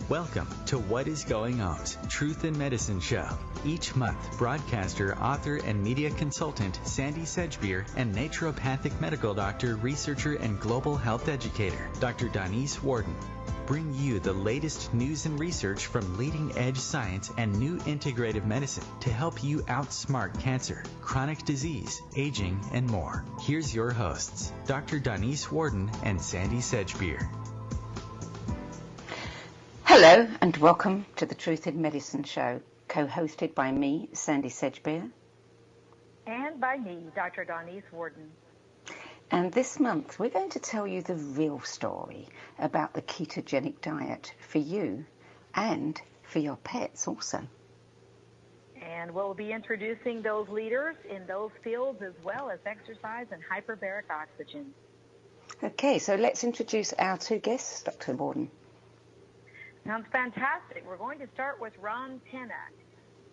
Welcome to What is Going On's Truth in Medicine show. Each month, broadcaster, author, and media consultant Sandie Sedgbeer and naturopathic medical doctor, researcher, and global health educator Dr. Worden bring you the latest news and research from leading-edge science and new integrative medicine to help you outsmart cancer, chronic disease, aging, and more. Here's your hosts, Dr. Worden and Sandie Sedgbeer. Hello and welcome to the Truth in Medicine show, co-hosted by me, Sandie Sedgbeer. And by me, Dr. Worden. And this month we're going to tell you the real story about the ketogenic diet for you and for your pets also. And we'll be introducing those leaders in those fields as well as exercise and hyperbaric oxygen. Okay, so let's introduce our two guests, Dr. Worden. Sounds fantastic. We're going to start with Ron Penna.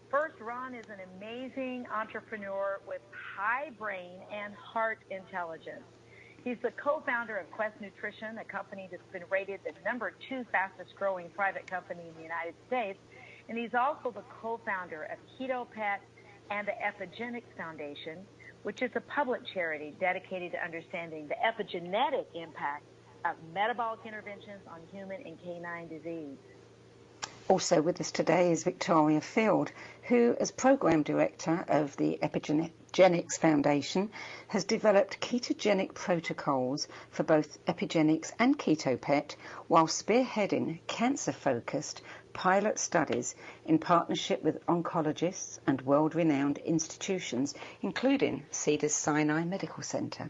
First, Ron is an amazing entrepreneur with high brain and heart intelligence. He's the co-founder of Quest Nutrition, a company that's been rated the #2 fastest growing private company in the United States. And he's also the co-founder of KetoPet and the Epigenix Foundation, which is a public charity dedicated to understanding the epigenetic impact of metabolic interventions on human and canine disease. Also with us today is Victoria Field, who, as Program Director of the Epigenix Foundation, has developed ketogenic protocols for both Epigenix and KetoPet while spearheading cancer-focused pilot studies in partnership with oncologists and world-renowned institutions, including Cedars-Sinai Medical Center.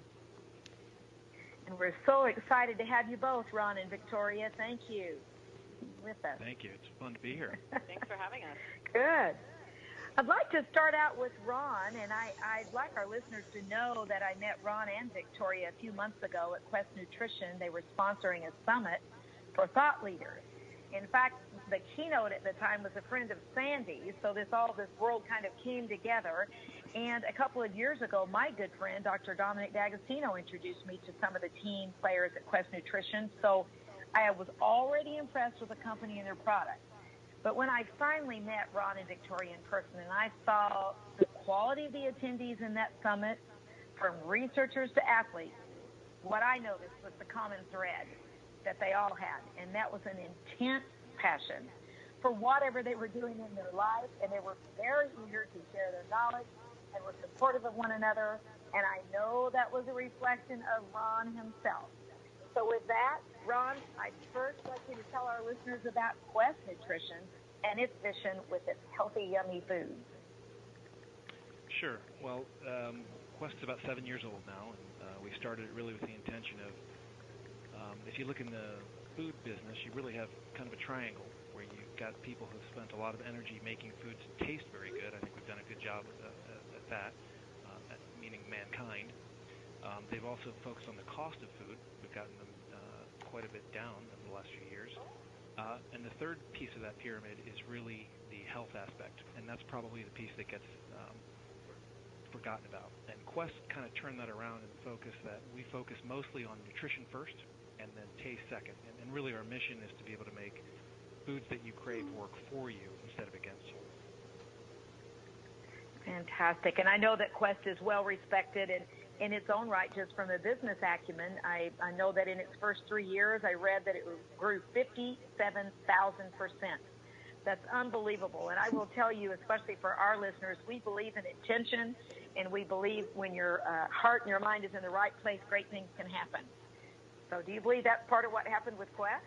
And we're so excited to have you both, Ron and Victoria. Thank you. With us. Thank you. It's fun to be here. Thanks for having us. Good. I'd like to start out with Ron, and I'd like our listeners to know that I met Ron and Victoria a few months ago at Quest Nutrition. They were sponsoring a summit for thought leaders. In fact, the keynote at the time was a friend of Sandie's, so this world kind of came together. And a couple of years ago, my good friend, Dr. Dominic D'Agostino, introduced me to some of the team players at Quest Nutrition. So I was already impressed with the company and their products. But when I finally met Ron and Victoria in person and I saw the quality of the attendees in that summit, from researchers to athletes, what I noticed was the common thread that they all had, and that was an intense passion for whatever they were doing in their life, and they were very eager to share their knowledge and were supportive of one another, and I know that was a reflection of Ron himself. So with that, Ron, I'd first like you to tell our listeners about Quest Nutrition and its mission with its healthy, yummy foods. Sure. Well, Quest is about 7 years old now, and we started it really with the intention of, if you look in the food business, you really have kind of a triangle where you've got people who've spent a lot of energy making foods taste very good. I think we've done a good job at that, meaning mankind. They've also focused on the cost of food. We've gotten them quite a bit down over the last few years. And the third piece of that pyramid is really the health aspect, and that's probably the piece that gets forgotten about. And Quest kind of turned that around and focused that we focus mostly on nutrition first and then taste second. And really our mission is to be able to make foods that you crave work for you instead of against you. Fantastic. And I know that Quest is well respected and in its own right, just from a business acumen. I know that in its first 3 years, I read that it grew 57,000%. That's unbelievable. And I will tell you, especially for our listeners, we believe in intention, and we believe when your heart and your mind is in the right place, great things can happen. So do you believe that's part of what happened with Quest?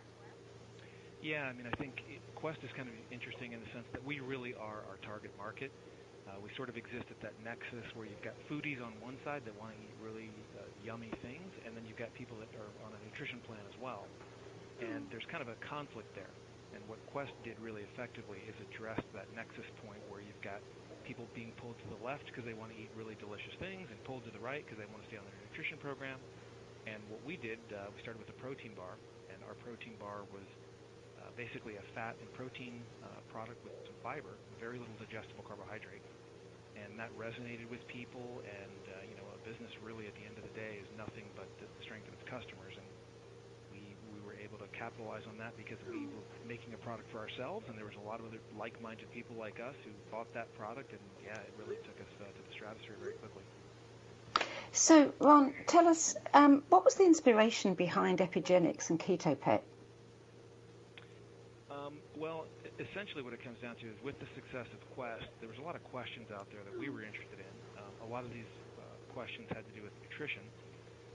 Yeah, I mean, I think Quest is kind of interesting in the sense that we really are our target market. We sort of exist at that nexus where you've got foodies on one side that want to eat really yummy things, and then you've got people that are on a nutrition plan as well. And there's kind of a conflict there. And what Quest did really effectively is address that nexus point where you've got people being pulled to the left because they want to eat really delicious things and pulled to the right because they want to stay on their nutrition program. And what we did, we started with a protein bar, and our protein bar was basically a fat and protein product with some fiber, very little digestible carbohydrate. And that resonated with people, and a business really at the end of the day is nothing but the strength of its customers. And we were able able to capitalize on that because we were making a product for ourselves, and there was a lot of other like-minded people like us who bought that product, and yeah, it really took us to the stratosphere very quickly. So, Ron, tell us, what was the inspiration behind Epigenix and KetoPet? Well, essentially what it comes down to is with the success of Quest, there was a lot of questions out there that we were interested in. A lot of these questions had to do with nutrition,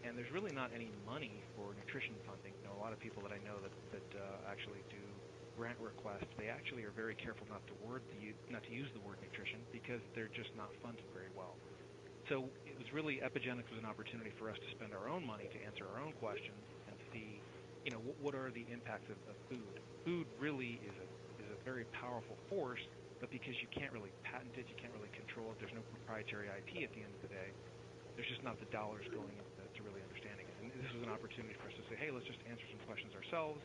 and there's really not any money for nutrition funding. You know, a lot of people that I know that actually do grant requests, they actually are very careful not to use the word nutrition because they're just not funded very well. So it was really, Epigenix was an opportunity for us to spend our own money to answer our own questions and see, you know, what are the impacts of food. Food really is a very powerful force, but because you can't really patent it, you can't really control it, there's no proprietary IP at the end of the day, there's just not the dollars going into really understanding it. And this was an opportunity for us to say, hey, let's just answer some questions ourselves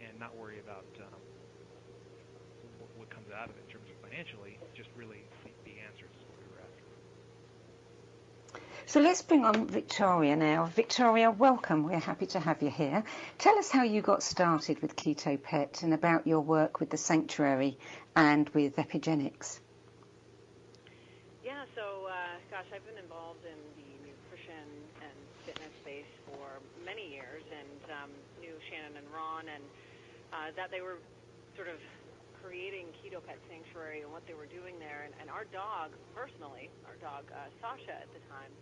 and not worry about what comes out of it in terms of financially, just really the answers is what we were after. So let's bring on Victoria now. Victoria, welcome. We're happy to have you here. Tell us how you got started with KetoPet and about your work with the Sanctuary and with Epigenix. Yeah, so, I've been involved in the nutrition and fitness space for many years and knew Shannon and Ron and that they were sort of creating KetoPet Sanctuary and what they were doing there. And our dog, personally, Sasha at the time,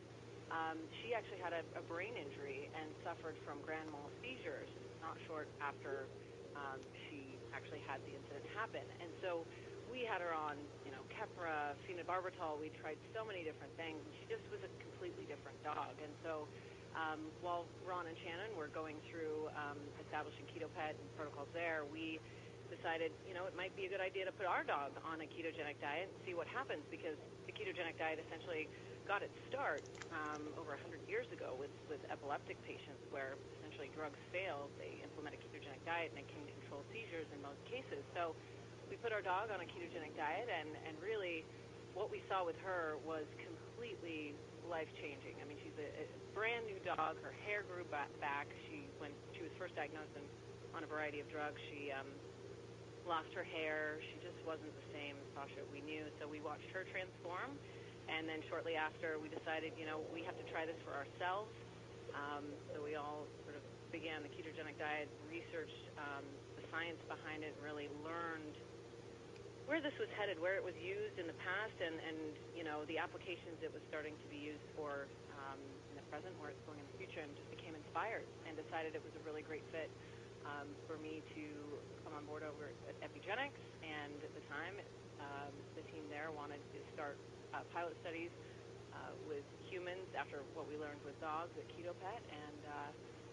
she actually had a brain injury and suffered from grand mal seizures not short after she actually had the incident happen. And so we had her on, Keppra, phenobarbital. We tried so many different things, and she just was a completely different dog. And so while Ron and Shannon were going through establishing KetoPet and protocols there, we decided, it might be a good idea to put our dog on a ketogenic diet and see what happens, because the ketogenic diet essentially got its start over 100 years ago with epileptic patients where essentially drugs failed. They implemented a ketogenic diet and it can control seizures in most cases. So we put our dog on a ketogenic diet, and really what we saw with her was completely life-changing. I mean, she's a brand new dog. Her hair grew back. When she was first diagnosed on a variety of drugs, she lost her hair. She just wasn't the same Sasha we knew. So we watched her transform, and then shortly after we decided, we have to try this for ourselves. So we all sort of began the ketogenic diet, researched the science behind it, and really learned where this was headed, where it was used in the past, and the applications it was starting to be used for in the present, where it's going in the future, and just became inspired and decided it was a really great fit for me to come on board over at Epigenix. And at the time, the team there wanted to start pilot studies with humans after what we learned with dogs at KetoPet, and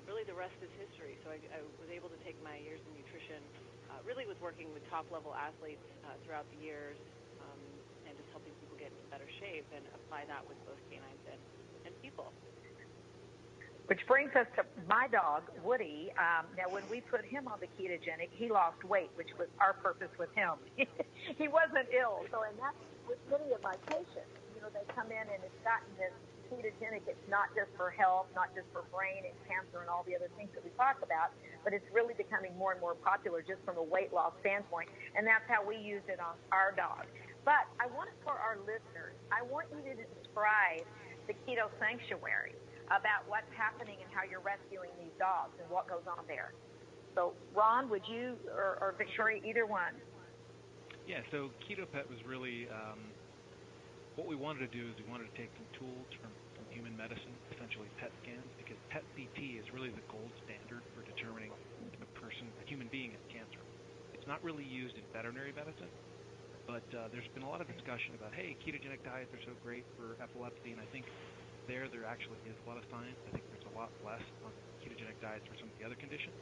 really the rest is history. So I was able to take my years in nutrition, really with working with top-level athletes throughout the years, and just helping people get into better shape, and apply that with both canines and people. Which brings us to my dog, Woody. Now, when we put him on the ketogenic, he lost weight, which was our purpose with him. He wasn't ill. So, and that's with many of my patients. They come in and it's gotten this ketogenic. It's not just for health, not just for brain and cancer and all the other things that we talk about, but it's really becoming more and more popular just from a weight loss standpoint. And that's how we use it on our dog. But I want it for our listeners. I want you to describe the Keto Sanctuary, about what's happening and how you're rescuing these dogs and what goes on there. So, Ron, would you, or Victoria, either one? Yeah, so KetoPet was really, what we wanted to do is we wanted to take some tools from human medicine, essentially PET scans, because PET CT is really the gold standard for determining if a human being has cancer. It's not really used in veterinary medicine, but there's been a lot of discussion about, hey, ketogenic diets are so great for epilepsy, and I think there actually is a lot of science. I think there's a lot less on ketogenic diets for some of the other conditions.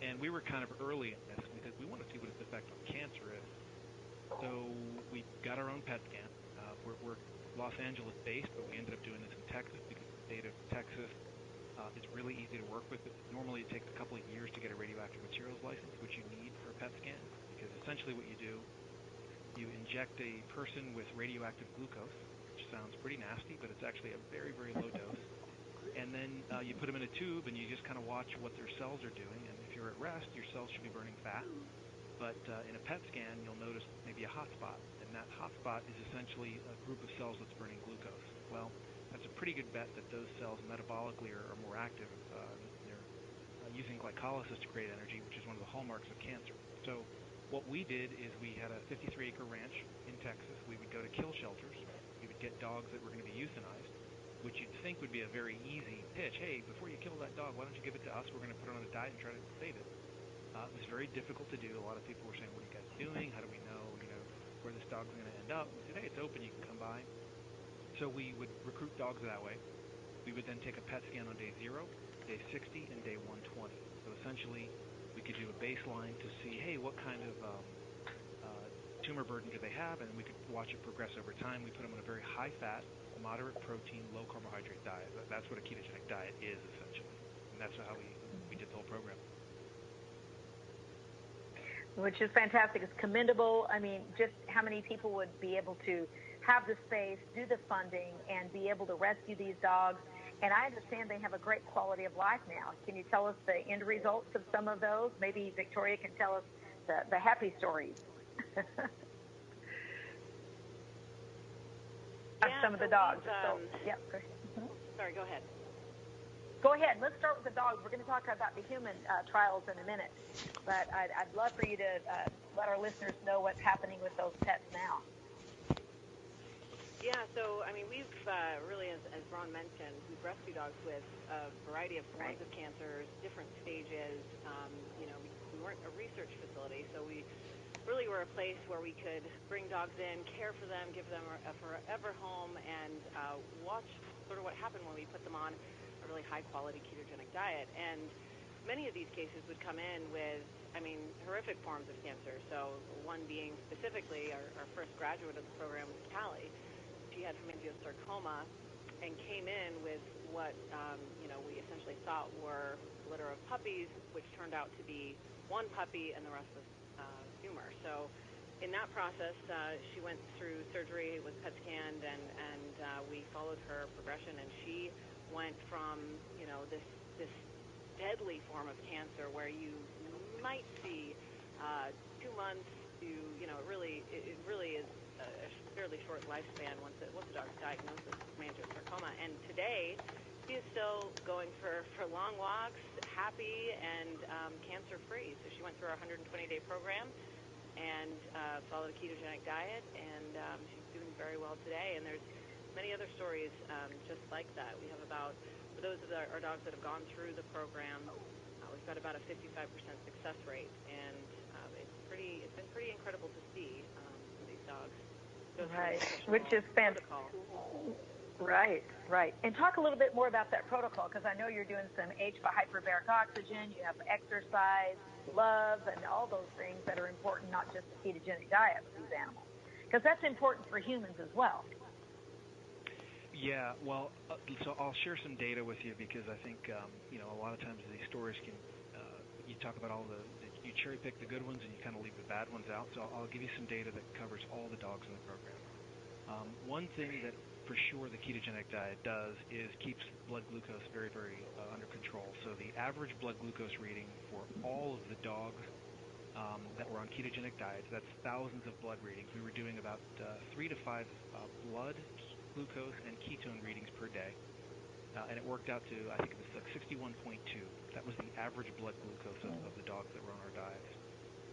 And we were kind of early in this because we want to see what its effect on cancer is. So we got our own PET scan. We're Los Angeles based, but we ended up doing this in Texas because the state of Texas is really easy to work with. Normally it takes a couple of years to get a radioactive materials license, which you need for a PET scan, because essentially what you do, you inject a person with radioactive glucose, which sounds pretty nasty, but it's actually a very, very low dose. And then you put them in a tube, and you just kind of watch what their cells are doing. And if you're at rest, your cells should be burning fat. But in a PET scan, you'll notice maybe a hot spot, and that hot spot is essentially a group of cells that's burning glucose. Well, that's a pretty good bet that those cells metabolically are more active. They're using glycolysis to create energy, which is one of the hallmarks of cancer. So what we did is we had a 53-acre ranch in Texas. We would go to kill shelters. We would get dogs that were going to be euthanized, which you'd think would be a very easy pitch. Hey, before you kill that dog, why don't you give it to us? We're going to put it on a diet and try to save it. It was very difficult to do. A lot of people were saying, what are you guys doing? How do we know, where this dog's going to end up? We said, hey, it's open. You can come by. So we would recruit dogs that way. We would then take a PET scan on day 0, day 60, and day 120. So essentially, we could do a baseline to see, hey, what kind of tumor burden do they have, and we could watch it progress over time. We put them on a very high-fat, moderate protein, low-carbohydrate diet. That's what a ketogenic diet is, essentially. And that's how we did the whole program. Which is fantastic. It's commendable. I mean, just how many people would be able to have the space, do the funding, and be able to rescue these dogs. And I understand they have a great quality of life now. Can you tell us the end results of some of those? Maybe Victoria can tell us the happy stories. Some of the dogs. Sorry, go ahead. Go ahead. Let's start with the dogs. We're going to talk about the human trials in a minute. But I'd love for you to let our listeners know what's happening with those pets now. Yeah, so, I mean, we've really, as Ron mentioned, we've rescued dogs with a variety of forms of cancers, different stages. We weren't a research facility, so we really were a place where we could bring dogs in, care for them, give them a forever home, and watch sort of what happened when we put them on a really high-quality ketogenic diet. And many of these cases would come in with, horrific forms of cancer. So one being specifically, our first graduate of the program was Callie. She had hemangiosarcoma and came in with what, we essentially thought were a litter of puppies, which turned out to be one puppy and the rest was tumor. So in that process, she went through surgery, was PET scanned, and we followed her progression, and she went from, this deadly form of cancer where you might see 2 months to, it really is a fairly short lifespan once the dog's diagnosed with hemangiosarcoma. And today, she is still going for long walks, happy, and cancer-free. So she went through our 120-day program and followed a ketogenic diet, and she's doing very well today. And there's many other stories just like that. We have for those of our dogs that have gone through the program, we've got about a 55% success rate, and it's been pretty incredible to see these dogs go through right, which is fantastic. Right. And talk a little bit more about that protocol, because I know you're doing some hyperbaric oxygen, you have exercise, love, and all those things that are important, not just the ketogenic diet with these animals, because that's important for humans as well. Yeah, well, so I'll share some data with you because I think, a lot of times these stories can, you talk about you cherry pick the good ones and you kind of leave the bad ones out. So I'll give you some data that covers all the dogs in the program. One thing that for sure the ketogenic diet does is keeps blood glucose very, very under control. So the average blood glucose reading for all of the dogs that were on ketogenic diets, that's thousands of blood readings. We were doing about 3 to 5 blood glucose and ketone readings per day, and it worked out to, I think it was like 61.2. That was the average blood glucose of the dogs that were on our diets.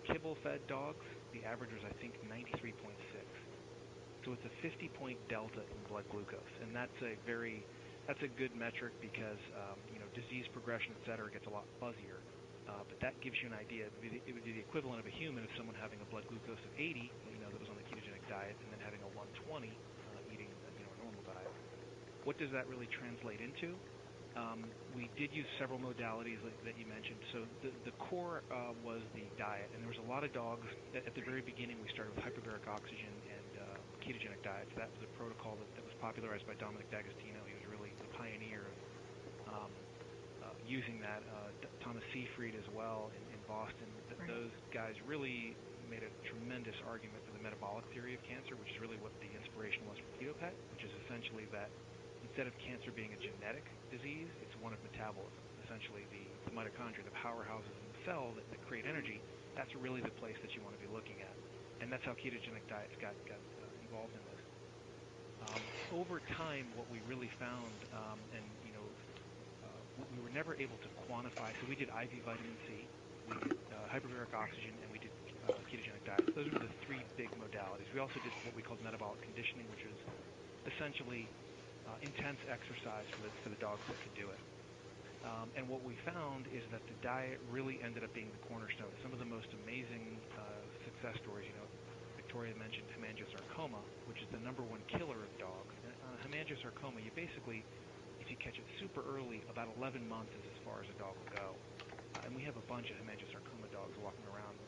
Kibble-fed dogs, the average was, I think, 93.6. So it's a 50-point delta in blood glucose, and that's a good metric because disease progression, et cetera, gets a lot fuzzier. But that gives you an idea. It would be the equivalent of a human of someone having a blood glucose of 80, that was on the ketogenic diet, and then having a 120 eating a normal diet. What does that really translate into? We did use several modalities that you mentioned. So the core was the diet, and there was a lot of dogs. At the very beginning, we started with hyperbaric oxygen and ketogenic diets. That was a protocol that was popularized by Dominic D'Agostino. He was really the pioneer of using that. Thomas Seyfried as well in Boston. Those guys really made a tremendous argument for the metabolic theory of cancer, which is really what the inspiration was for KetoPet, which is essentially that instead of cancer being a genetic disease, it's one of metabolism. Essentially, the mitochondria, the powerhouses in the cell that create energy, that's really the place that you want to be looking at. And that's how ketogenic diets got involved in this. Over time, what we really found, we were never able to quantify. So we did IV vitamin C, we did hyperbaric oxygen, and we did ketogenic diets. Those were the three big modalities. We also did what we called metabolic conditioning, which is essentially intense exercise for the dogs that could do it. And what we found is that the diet really ended up being the cornerstone. Some of the most amazing success stories, Victoria mentioned hemangiosarcoma, which is the #1 killer of dogs. Hemangiosarcoma, you basically, if you catch it super early, about 11 months is as far as a dog will go. And we have a bunch of hemangiosarcoma dogs walking around,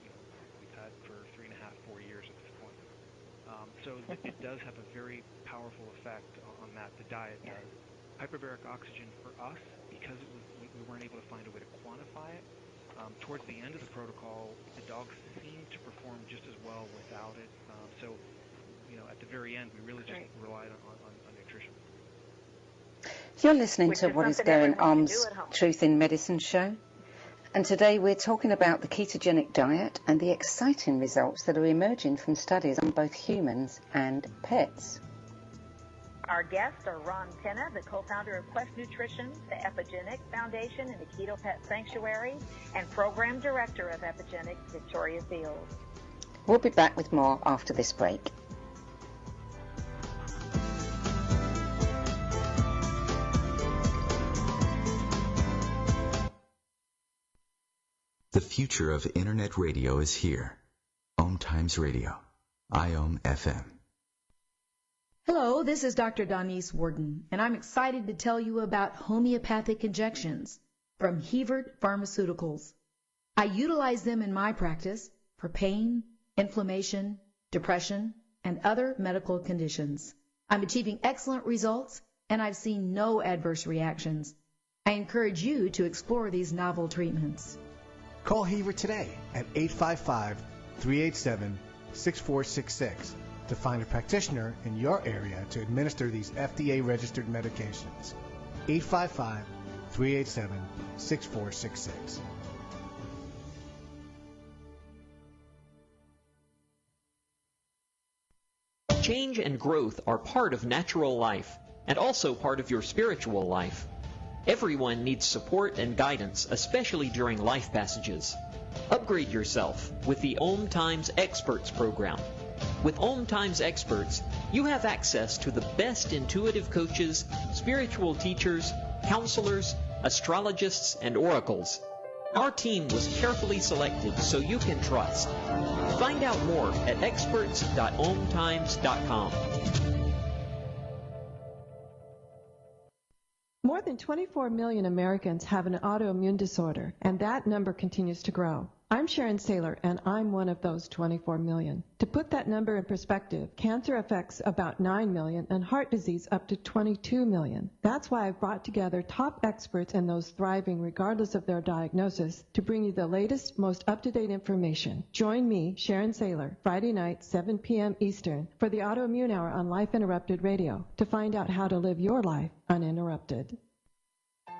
we've had for 3.5, 4 years at this point. So it does have a very powerful effect on that, the diet does. Hyperbaric oxygen for us, because we weren't able to find a way to quantify it, towards the end of the protocol, the dogs seemed to perform just as well without it. So, at the very end, we really just relied on nutrition. You're listening to What is Going On's Truth in Medicine show. And today we're talking about the ketogenic diet and the exciting results that are emerging from studies on both humans and pets. Our guests are Ron Penna, the co-founder of Quest Nutrition, the Epigenix Foundation, and the KetoPet Sanctuary, and program director of Epigenix, Victoria Fields. We'll be back with more after this break. The future of Internet radio is here. OMTimes Radio, IOM FM. Hello, this is Dr. Donise Worden, and I'm excited to tell you about homeopathic injections from Hevert Pharmaceuticals. I utilize them in my practice for pain, inflammation, depression, and other medical conditions. I'm achieving excellent results, and I've seen no adverse reactions. I encourage you to explore these novel treatments. Call Hevert today at 855-387-6466 to find a practitioner in your area to administer these FDA-registered medications. 855-387-6466. Change and growth are part of natural life and also part of your spiritual life. Everyone needs support and guidance, especially during life passages. Upgrade yourself with the OMTimes Experts program. With OMTimes Experts, you have access to the best intuitive coaches, spiritual teachers, counselors, astrologists, and oracles. Our team was carefully selected so you can trust. Find out more at experts.omtimes.com. More than 24 million Americans have an autoimmune disorder, and that number continues to grow. I'm Sharon Saylor, and I'm one of those 24 million. To put that number in perspective, cancer affects about 9 million and heart disease up to 22 million. That's why I've brought together top experts and those thriving regardless of their diagnosis to bring you the latest, most up-to-date information. Join me, Sharon Saylor, Friday night, 7 p.m. Eastern, for the Autoimmune Hour on Life Interrupted Radio to find out how to live your life uninterrupted.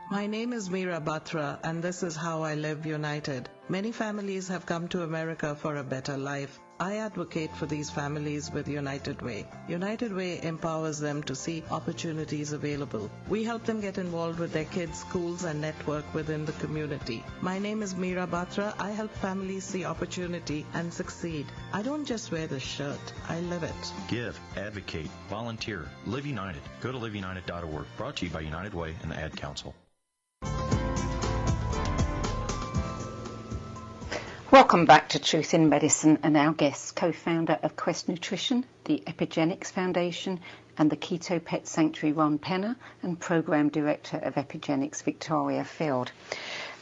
My name is Meera Batra, and this is How I Live United. Many families have come to America for a better life. I advocate for these families with United Way. United Way empowers them to see opportunities available. We help them get involved with their kids' schools and network within the community. My name is Meera Batra. I help families see opportunity and succeed. I don't just wear the shirt, I live it. Give, advocate, volunteer. Live United. Go to liveunited.org. Brought to you by United Way and the Ad Council. Welcome back to Truth in Medicine, and our guest, co-founder of Quest Nutrition, the Epigenix Foundation, and the KetoPet Sanctuary, Ron Penna, and program director of Epigenix, Victoria Field.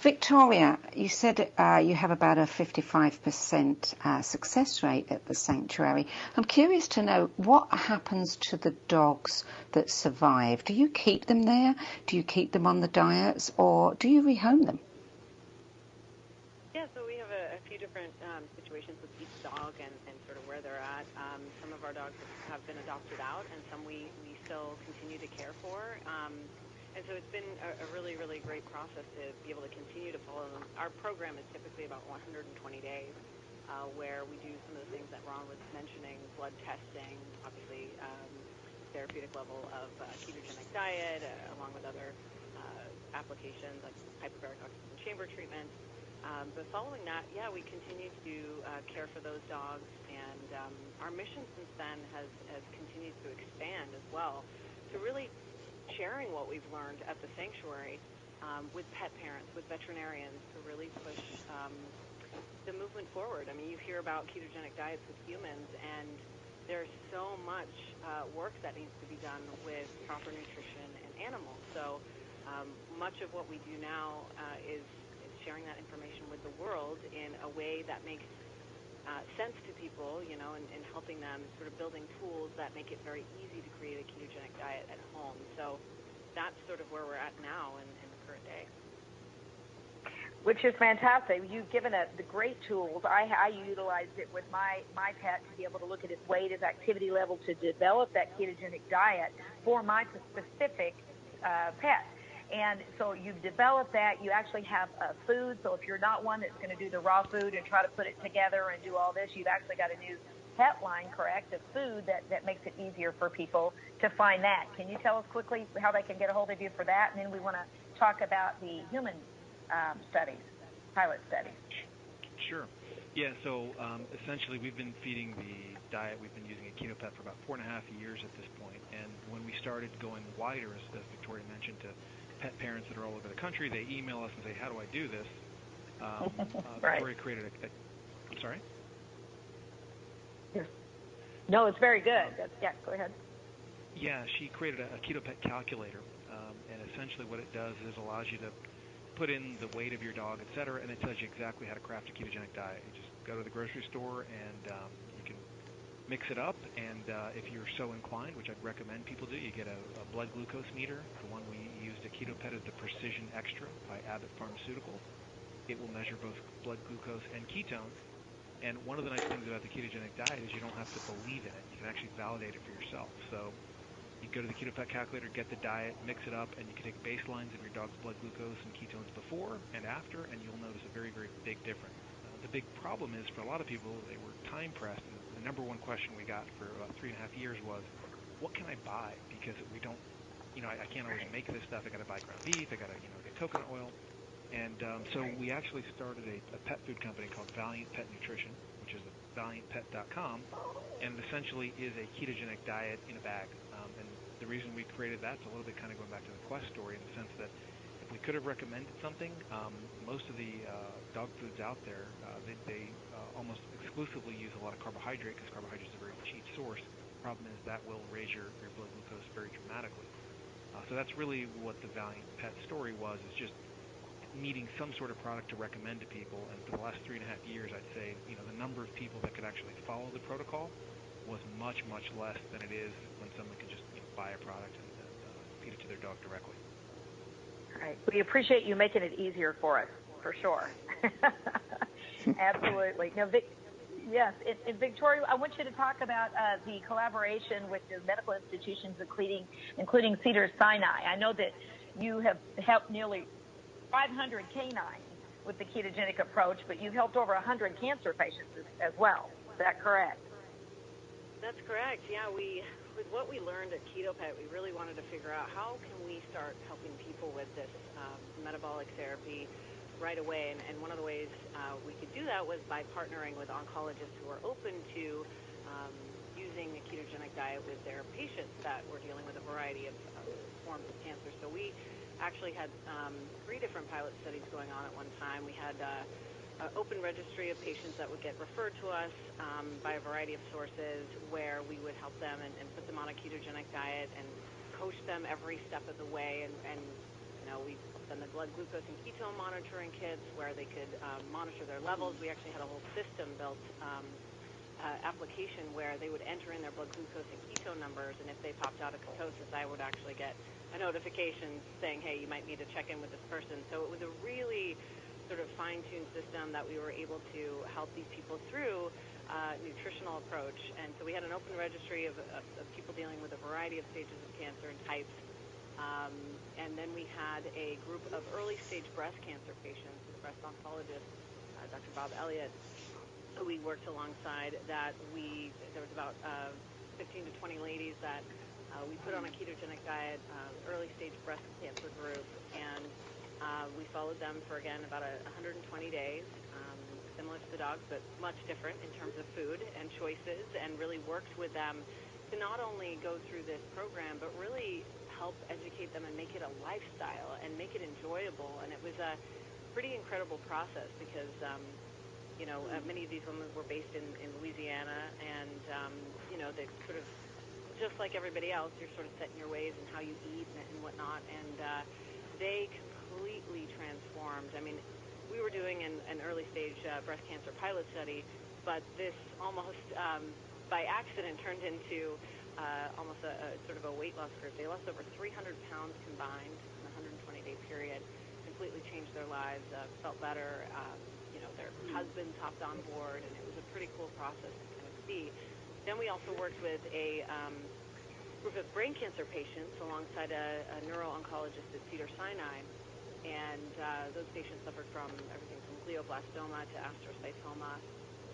Victoria, you said you have about a 55% success rate at the sanctuary. I'm curious to know what happens to the dogs that survive. Do you keep them there? Do you keep them on the diets, or do you rehome them? Yeah, so we have a few different situations with each dog and sort of where they're at. Some of our dogs have been adopted out, and some we still continue to care for. And so it's been a really, really great process to be able to continue to follow them. Our program is typically about 120 days, where we do some of the things that Ron was mentioning, blood testing, obviously therapeutic level of ketogenic diet, along with other applications like hyperbaric oxygen chamber treatment. But following that, we continue to care for those dogs, and our mission since then has continued to expand as well, to really sharing what we've learned at the sanctuary with pet parents, with veterinarians, to really push the movement forward. I mean, you hear about ketogenic diets with humans, and there's so much work that needs to be done with proper nutrition in animals. So much of what we do now is sharing that information with the world in a way that makes sense to people, and helping them, sort of building tools that make it very easy to create a ketogenic diet at home. So that's sort of where we're at now in the current day. Which is fantastic. You've given us the great tools. I utilized it with my pet to be able to look at his weight, his activity level, to develop that ketogenic diet for my specific pet. And so you've developed that. You actually have food. So if you're not one that's going to do the raw food and try to put it together and do all this, you've actually got a new pet line, correct, of food that makes it easier for people to find that. Can you tell us quickly how they can get a hold of you for that? And then we want to talk about the human studies, pilot studies. Sure. Yeah, so essentially we've been feeding the diet we've been using at KetoPet for about 4.5 years at this point. And when we started going wider, as Victoria mentioned, to pet parents that are all over the country, they email us and say, how do I do this? Right. Victoria created I'm sorry? No, it's very good. Go ahead. Yeah, she created a KetoPet calculator, and essentially what it does is allows you to put in the weight of your dog, et cetera, and it tells you exactly how to craft a ketogenic diet. You just go to the grocery store and you can mix it up, and if you're so inclined, which I'd recommend people do, you get a blood glucose meter. The one we used at KetoPet is the Precision Extra by Abbott Pharmaceuticals. It will measure both blood glucose and ketones. And one of the nice things about the ketogenic diet is you don't have to believe in it. You can actually validate it for yourself. So you go to the KetoPet calculator, get the diet, mix it up, and you can take baselines of your dog's blood glucose and ketones before and after, and you'll notice a very, very big difference. The big problem is for a lot of people, they were time pressed, and the number one question we got for about 3.5 years was, what can I buy? Because we don't, I can't always make this stuff. I got to buy ground beef. I got to, get coconut oil. And so we actually started a pet food company called Valiant Pet Nutrition, which is valiantpet.com, and it essentially is a ketogenic diet in a bag. And the reason we created that is a little bit kind of going back to the Quest story, in the sense that if we could have recommended something, most of the dog foods out there, they almost exclusively use a lot of carbohydrate, because carbohydrate is a very cheap source. The problem is that will raise your blood glucose very dramatically. So that's really what the Valiant Pet story was, is just needing some sort of product to recommend to people. And for the last 3.5 years, I'd say, the number of people that could actually follow the protocol was much, much less than it is when someone can just buy a product and feed it to their dog directly. Right. We appreciate you making it easier for us, for sure. Absolutely. Now, yes, and Victoria, I want you to talk about the collaboration with the medical institutions, including Cedars-Sinai. I know that you have helped nearly 500 canines with the ketogenic approach, but you've helped over 100 cancer patients as well. Is that correct? That's correct. Yeah, with what we learned at KetoPet, we really wanted to figure out how can we start helping people with this metabolic therapy right away. And one of the ways we could do that was by partnering with oncologists who are open to using a ketogenic diet with their patients that were dealing with a variety of forms of cancer. So we actually had 3 different pilot studies going on at one time. We had an open registry of patients that would get referred to us by a variety of sources, where we would help them and put them on a ketogenic diet and coach them every step of the way. And we done the blood glucose and ketone monitoring kits where they could monitor their levels. We actually had a whole system built application where they would enter in their blood glucose and ketone numbers, and if they popped out of ketosis, I would actually get a notification saying, hey, you might need to check in with this person. So it was a really sort of fine-tuned system that we were able to help these people through nutritional approach. And so we had an open registry of people dealing with a variety of stages of cancer and types, And then we had a group of early-stage breast cancer patients, with breast oncologist, Dr. Bob Elliott, who we worked alongside. There was about 15 to 20 ladies that we put on a ketogenic diet, early-stage breast cancer group, and we followed them for, again, about 120 days, similar to the dogs, but much different in terms of food and choices, and really worked with them to not only go through this program, but really help educate them and make it a lifestyle and make it enjoyable. And it was a pretty incredible process because, many of these women were based in Louisiana, and, they sort of, just like everybody else, you're sort of set in your ways and how you eat and whatnot, and they completely transformed. I mean, we were doing an early-stage breast cancer pilot study, but this almost by accident turned into almost a sort of a weight loss group. They lost over 300 pounds combined in a 120-day period, completely changed their lives, felt better. Their husbands hopped on board, and it was a pretty cool process to kind of see. Then we also worked with a group of brain cancer patients alongside a neuro-oncologist at Cedars-Sinai, and those patients suffered from everything from glioblastoma to astrocytoma,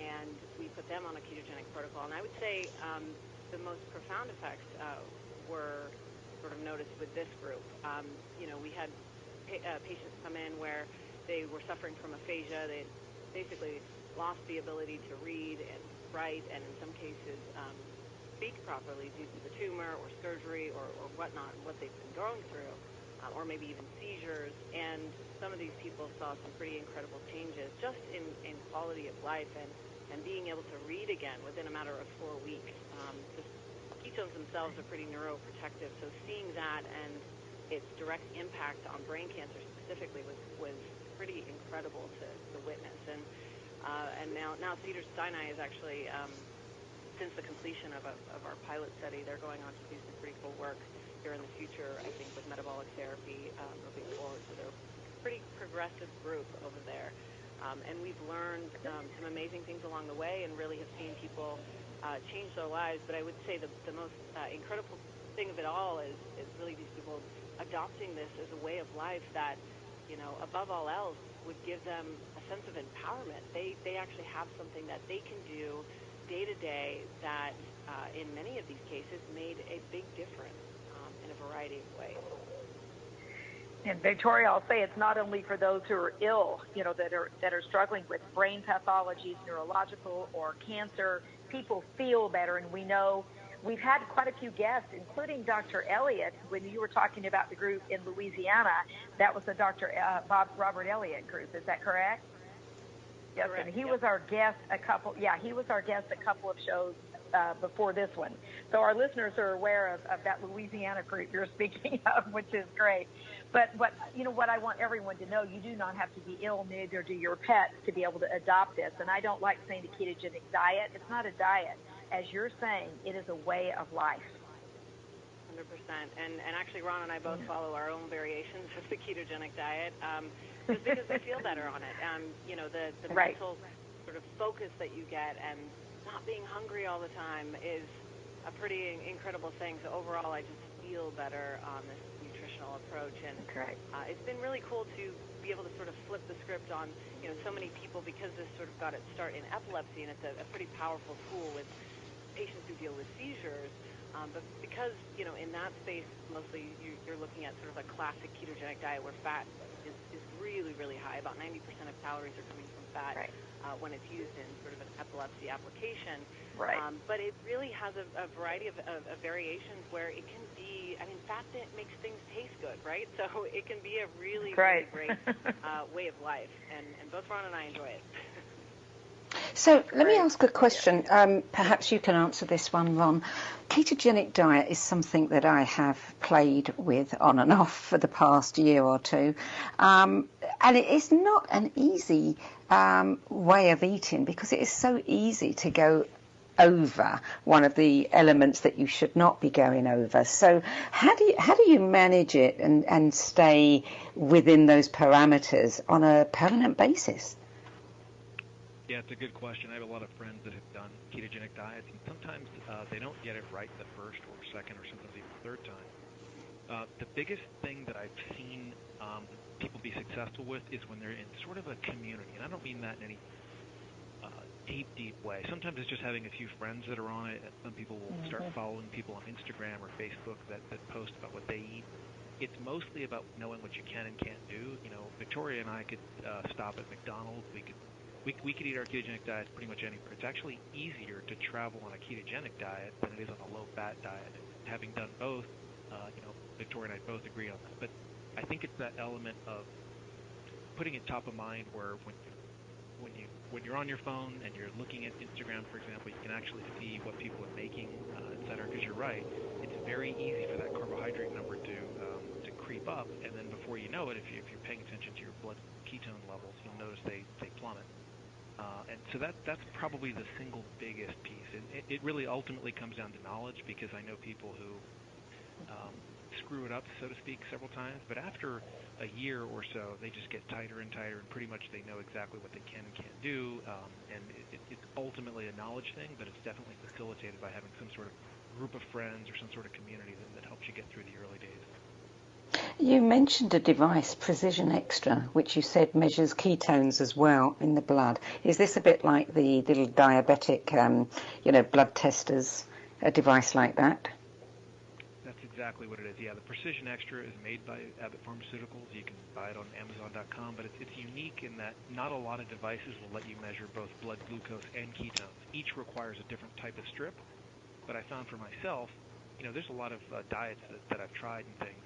and we put them on a ketogenic protocol. And I would say the most profound effects were sort of noticed with this group. We had patients come in where they were suffering from aphasia. They basically lost the ability to read and write, and in some cases speak properly due to the tumor or surgery or whatnot, what they've been going through, or maybe even seizures. And some of these people saw some pretty incredible changes just in quality of life and being able to read again within a matter of 4 weeks. Just ketones themselves are pretty neuroprotective, so seeing that and its direct impact on brain cancer specifically was pretty incredible to witness. And now Cedars-Sinai is actually, since the completion of our pilot study, they're going on to do some pretty cool work here in the future, I think, with metabolic therapy moving forward. So they're a pretty progressive group over there. And we've learned some amazing things along the way and really have seen people change their lives. But I would say the most incredible thing of it all is really these people adopting this as a way of life that, above all else, would give them a sense of empowerment. They actually have something that they can do day to day that, in many of these cases, made a big difference in a variety of ways. And Victoria, I'll say it's not only for those who are ill, that are struggling with brain pathologies, neurological or cancer. People feel better, and we know we've had quite a few guests, including Dr. Elliott. When you were talking about the group in Louisiana, that was the Dr. Robert Elliott group. Is that correct? Yes, correct. And he was our guest a couple of shows before this one. So our listeners are aware of that Louisiana group you're speaking of, which is great. But what I want everyone to know, you do not have to be ill, neither do your pets, to be able to adopt this. And I don't like saying the ketogenic diet. It's not a diet. As you're saying, it is a way of life. 100%. And actually, Ron and I both follow our own variations of the ketogenic diet just because we feel better on it. The right. mental sort of focus that you get and not being hungry all the time is a pretty incredible thing. So overall, I just feel better on this nutritional approach. And it's been really cool to be able to sort of flip the script on, so many people, because this sort of got its start in epilepsy, and it's a pretty powerful tool with patients who deal with seizures. But because, in that space, mostly you're looking at sort of a classic ketogenic diet where fat is really, really high. About 90% of calories are coming from fat when it's used in sort of an epilepsy application. Right. But it really has a variety of variations where it can be, fat makes things taste good, right? So it can be a really, really great way of life. And both Ron and I enjoy it. So let me ask a question. Perhaps you can answer this one, Ron. Ketogenic diet is something that I have played with on and off for the past year or two. And it is not an easy way of eating, because it is so easy to go over one of the elements that you should not be going over. So how do you manage it and stay within those parameters on a permanent basis? Yeah, it's a good question. I have a lot of friends that have done ketogenic diets, and sometimes they don't get it right the first or second or sometimes even third time. The biggest thing that I've seen people be successful with is when they're in sort of a community, and I don't mean that in any deep way. Sometimes it's just having a few friends that are on it. Some people will start following people on Instagram or Facebook that post about what they eat. It's mostly about knowing what you can and can't do. You know, Victoria and I could stop at McDonald's. We could eat our ketogenic diet pretty much anywhere. It's actually easier to travel on a ketogenic diet than it is on a low-fat diet. Having done both, Victoria and I both agree on that. But I think it's that element of putting it top of mind where when you're on your phone and you're looking at Instagram, for example, you can actually see what people are making, et cetera. Because you're right, it's very easy for that carbohydrate number to creep up, and then before you know it, if you're paying attention to your blood ketone levels, you'll notice they plummet. And so that's probably the single biggest piece. And it really ultimately comes down to knowledge, because I know people who screw it up, so to speak, several times. But after a year or so, they just get tighter and tighter, and pretty much they know exactly what they can and can't do. And it's ultimately a knowledge thing, but it's definitely facilitated by having some sort of group of friends or some sort of community that helps you get through the early days. You mentioned a device, Precision Extra, which you said measures ketones as well in the blood. Is this a bit like the little diabetic, blood testers, a device like that? That's exactly what it is. Yeah, the Precision Extra is made by Abbott Pharmaceuticals. You can buy it on Amazon.com, but it's unique in that not a lot of devices will let you measure both blood glucose and ketones. Each requires a different type of strip, but I found for myself, there's a lot of diets that I've tried and things.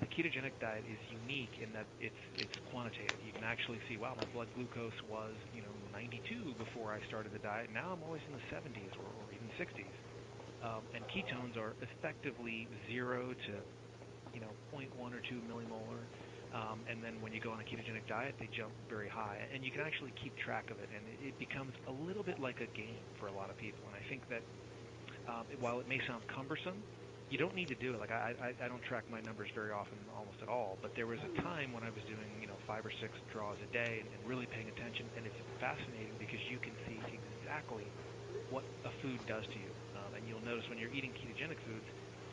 The ketogenic diet is unique in that it's quantitative. You can actually see, wow, my blood glucose was 92 before I started the diet. Now I'm always in the 70s or even 60s. And ketones are effectively 0 to 0.1 or 2 millimolar. And then when you go on a ketogenic diet, they jump very high. And you can actually keep track of it. And it becomes a little bit like a game for a lot of people. And I think that while it may sound cumbersome, you don't need to do it. Like I don't track my numbers very often, almost at all. But there was a time when I was doing 5 or 6 draws a day and really paying attention. And it's fascinating because you can see exactly what a food does to you. And you'll notice when you're eating ketogenic foods,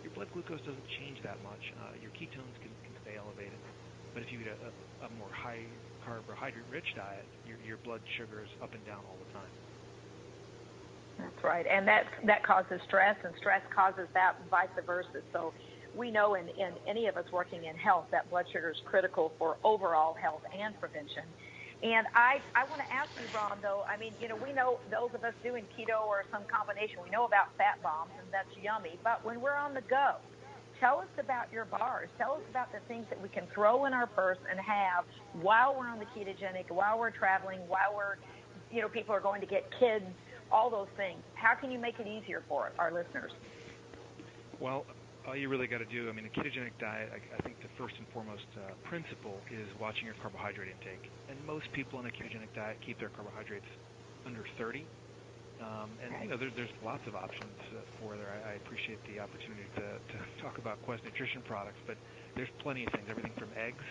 your blood glucose doesn't change that much. Your ketones can stay elevated. But if you eat a more high carbohydrate-rich diet, your blood sugar is up and down all the time. That's right, and that causes stress, and stress causes that, and vice versa. So we know in any of us working in health that blood sugar is critical for overall health and prevention. And I want to ask you, Ron, though, we know those of us doing keto or some combination, we know about fat bombs, and that's yummy. But when we're on the go, tell us about your bars. Tell us about the things that we can throw in our purse and have while we're on the ketogenic, while we're traveling, while we're, people are going to get kids, all those things. How can you make it easier for our listeners? Well, all you really got to do, a ketogenic diet, I think the first and foremost principle is watching your carbohydrate intake. And most people on a ketogenic diet keep their carbohydrates under 30. There's lots of options for there. I appreciate the opportunity to talk about Quest Nutrition products, but there's plenty of things, everything from eggs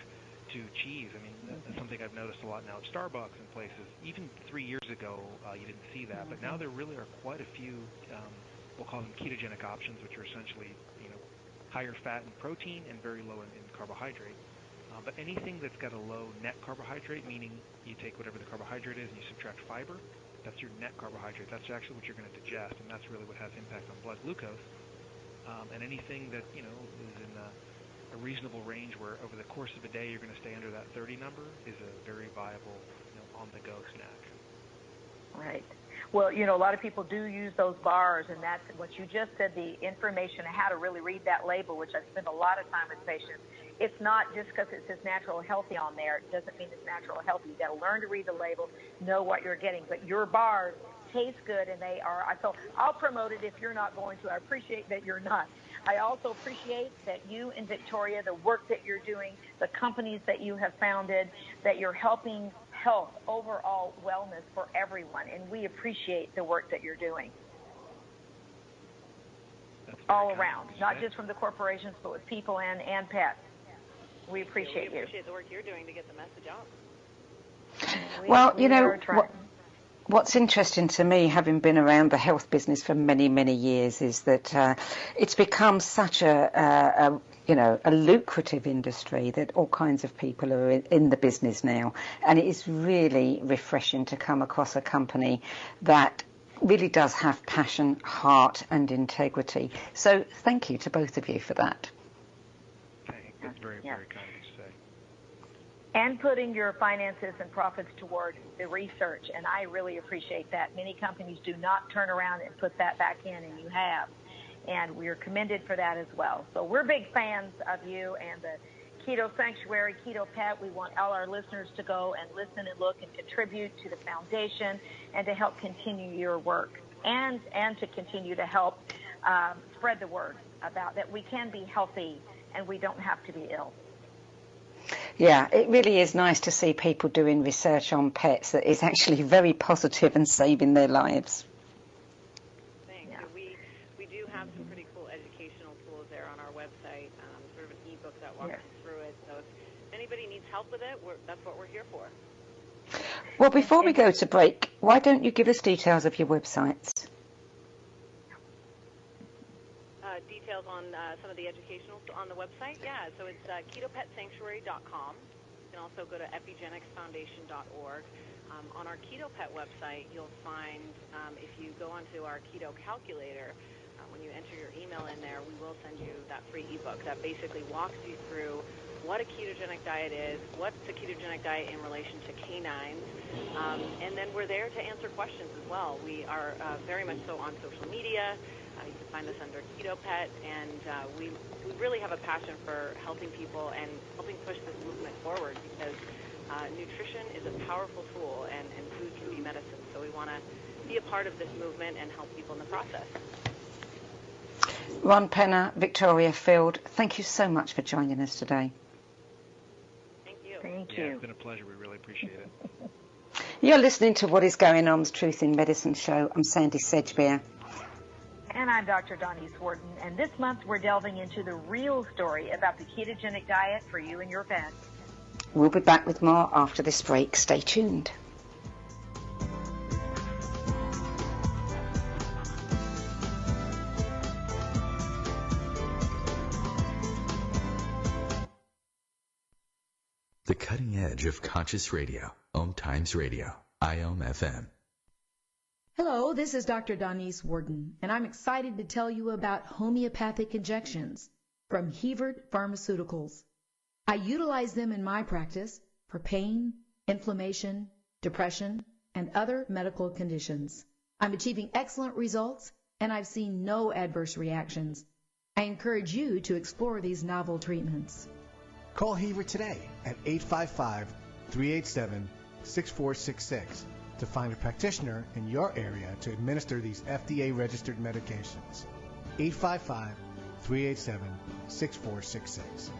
to cheese. That's something I've noticed a lot now at Starbucks and places. Even 3 years ago, you didn't see that, but now there really are quite a few, we'll call them ketogenic options, which are essentially, higher fat and protein and very low in carbohydrate. But anything that's got a low net carbohydrate, meaning you take whatever the carbohydrate is and you subtract fiber, that's your net carbohydrate. That's actually what you're going to digest, and that's really what has impact on blood glucose. And anything that, is in a reasonable range where over the course of a day you're going to stay under that 30 number is a very viable, on-the-go snack. Right. Well, a lot of people do use those bars, and that's what you just said, the information on how to really read that label, which I spend a lot of time with patients. It's not just because it says natural healthy on there. It doesn't mean it's natural healthy. You've got to learn to read the label, know what you're getting. But your bars taste good, and they are. So I'll promote it if you're not going to. I appreciate that you're not. I also appreciate that you and Victoria, the work that you're doing, the companies that you have founded, that you're helping health, overall wellness for everyone. And we appreciate the work that you're doing. All around, not just from the corporations, but with people and pets. We appreciate you. We appreciate the work you're doing to get the message out. What's interesting to me, having been around the health business for many, many years, is that it's become such a lucrative industry that all kinds of people are in the business now. And it is really refreshing to come across a company that really does have passion, heart and integrity. So thank you to both of you for that. That's very, very kind of you to say. And putting your finances and profits toward the research, and I really appreciate that. Many companies do not turn around and put that back in, and you have. And we are commended for that as well. So we're big fans of you and the Keto Sanctuary, KetoPet. We want all our listeners to go and listen and look and contribute to the foundation and to help continue your work and to continue to help spread the word about that we can be healthy and we don't have to be ill. Yeah, it really is nice to see people doing research on pets that is actually very positive and saving their lives. Thanks. Yeah. We do have some pretty cool educational tools there on our website, sort of an ebook that walks you through it. So if anybody needs help with it, that's what we're here for. Well, before we go to break, why don't you give us details of your websites? Details on some of the educational on the website? Yeah, so it's ketopetsanctuary.com. You can also go to epigenixfoundation.org. On our KetoPet website, you'll find, if you go onto our keto calculator, when you enter your email in there, we will send you that free ebook that basically walks you through what a ketogenic diet is, what's a ketogenic diet in relation to canines, and then we're there to answer questions as well. We are very much so on social media. You can find us under KetoPet, and we really have a passion for helping people and helping push this movement forward because nutrition is a powerful tool and food can be medicine. So we want to be a part of this movement and help people in the process. Ron, Penna, Victoria Field, thank you so much for joining us today. Thank you. Thank you. It's been a pleasure. We really appreciate it. You're listening to What is Going On's Truth in Medicine show. I'm Sandie Sedgbeer. And I'm Dr. Donnie Worden, and this month we're delving into the real story about the ketogenic diet for you and your pet. We'll be back with more after this break. Stay tuned. The cutting edge of conscious radio, OMTimes Radio, IOM-FM. Hello, this is Dr. Donise Worden, and I'm excited to tell you about homeopathic injections from Worden Pharmaceuticals. I utilize them in my practice for pain, inflammation, depression, and other medical conditions. I'm achieving excellent results, and I've seen no adverse reactions. I encourage you to explore these novel treatments. Call Hever today at 855-387-6466 to find a practitioner in your area to administer these FDA-registered medications. 855-387-6466.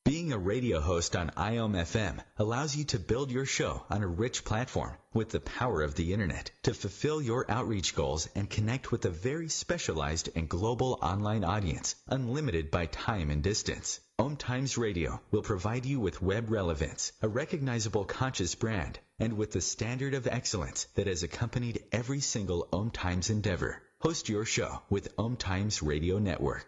Being a radio host on IOM-FM allows you to build your show on a rich platform with the power of the internet to fulfill your outreach goals and connect with a very specialized and global online audience, unlimited by time and distance. OMTimes Radio will provide you with web relevance, a recognizable conscious brand, and with the standard of excellence that has accompanied every single OMTimes endeavor. Host your show with OMTimes Radio Network.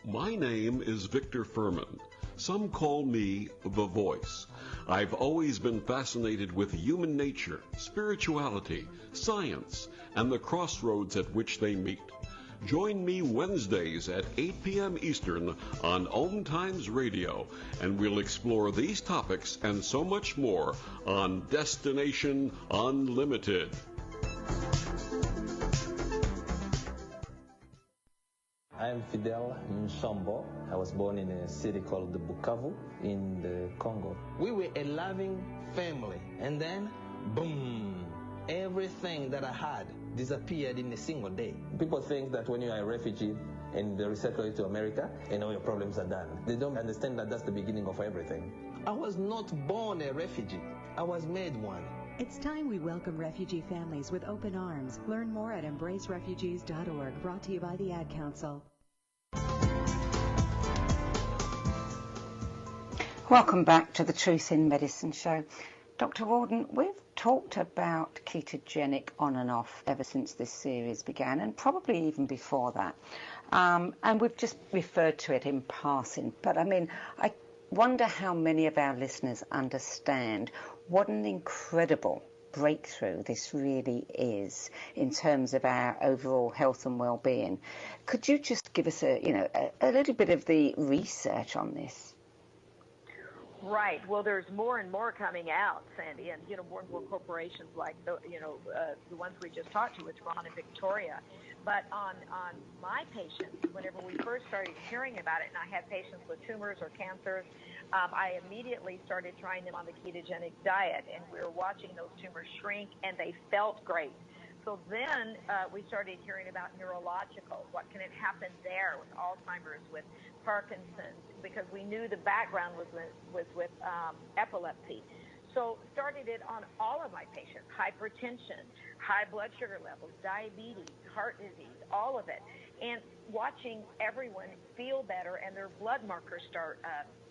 My name is Victor Furman. Some call me The Voice. I've always been fascinated with human nature, spirituality, science, and the crossroads at which they meet. Join me Wednesdays at 8 p.m. Eastern on OMTimes Radio, and we'll explore these topics and so much more on Destination Unlimited. I am Fidel Nsombo. I was born in a city called Bukavu in the Congo. We were a loving family, and then, boom, everything that I had disappeared in a single day. People think that when you are a refugee and they resettle you to America, and all your problems are done. They don't understand that that's the beginning of everything. I was not born a refugee. I was made one. It's time we welcome refugee families with open arms. Learn more at embracerefugees.org, brought to you by the Ad Council. Welcome back to the Truth in Medicine show. Dr. Worden, we've talked about ketogenic on and off ever since this series began, and probably even before that. And we've just referred to it in passing. But I mean, I wonder how many of our listeners understand what an incredible breakthrough this really is in terms of our overall health and well-being. Could you just give us a little bit of the research on this? Right. Well, there's more and more coming out, Sandie, and more and more corporations like the ones we just talked to with Ron and Victoria. But on my patients, whenever we first started hearing about it, and I had patients with tumors or cancers, I immediately started trying them on the ketogenic diet, and we were watching those tumors shrink, and they felt great. So then we started hearing about neurological. What can it happen there with Alzheimer's, with Parkinson's, because we knew the background was with epilepsy. So started it on all of my patients: hypertension, high blood sugar levels, diabetes, heart disease, all of it. And watching everyone feel better and their blood markers start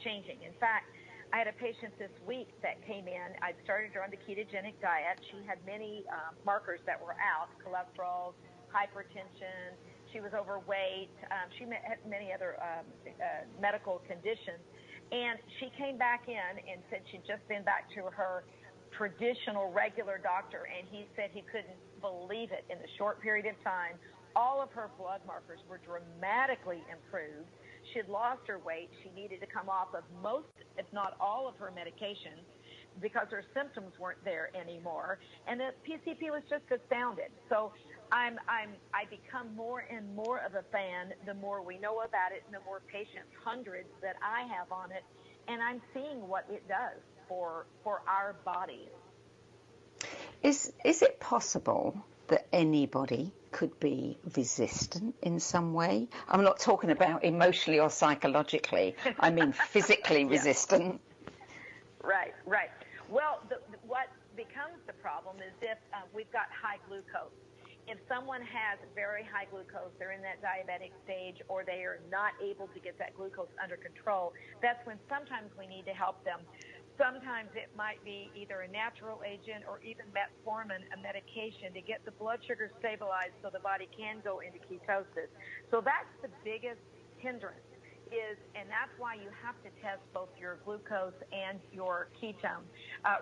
changing. In fact, I had a patient this week that came in. I started her on the ketogenic diet. She had many markers that were out: cholesterol, hypertension. She was overweight. She had many other medical conditions. And she came back in and said she'd just been back to her traditional regular doctor, and he said he couldn't believe it. In a short period of time, all of her blood markers were dramatically improved. She had lost her weight. She needed to come off of most, if not all, of her medications because her symptoms weren't there anymore. And the PCP was just astounded. So I become more and more of a fan the more we know about it and the more patients, hundreds that I have on it, and I'm seeing what it does for our bodies. Is it possible that anybody could be resistant in some way? I'm not talking about emotionally or psychologically. I mean physically resistant. Right. Well, what becomes the problem is if we've got high glucose. If someone has very high glucose, they're in that diabetic stage, or they are not able to get that glucose under control, that's when sometimes we need to help them. Sometimes it might be either a natural agent or even metformin, a medication, to get the blood sugar stabilized so the body can go into ketosis. So that's the biggest hindrance. And that's why you have to test both your glucose and your ketone.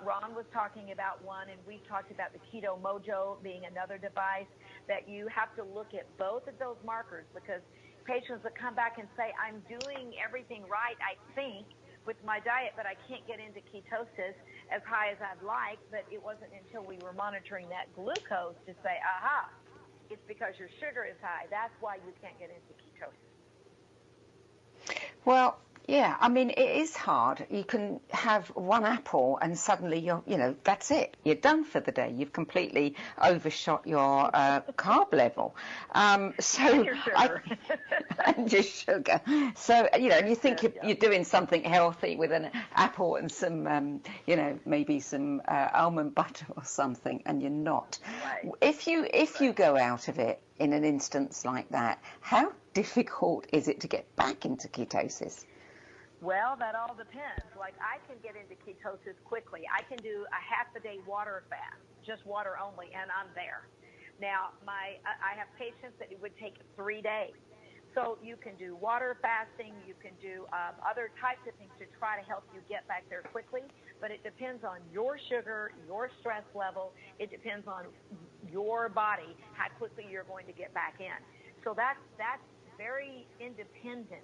Ron was talking about one, and we've talked about the Keto Mojo being another device that you have to look at both of those markers, because patients that come back and say, I'm doing everything right, I think, with my diet, but I can't get into ketosis as high as I'd like. But it wasn't until we were monitoring that glucose to say, aha, it's because your sugar is high. That's why you can't get into ketosis. Well, yeah, I mean, it is hard. You can have one apple and suddenly that's it. You're done for the day. You've completely overshot your carb level. And your sugar. And your sugar. So, and you think you're doing something healthy with an apple and some, maybe some almond butter or something, and you're not. Right. If you go out of it in an instance like that, how difficult is it to get back into ketosis? Well, that all depends. Like, I can get into ketosis quickly. I can do a half-a-day water fast, just water only, and I'm there. Now, I have patients that it would take 3 days. So you can do water fasting. You can do other types of things to try to help you get back there quickly. But it depends on your sugar, your stress level. It depends on your body, how quickly you're going to get back in. So that's very independent.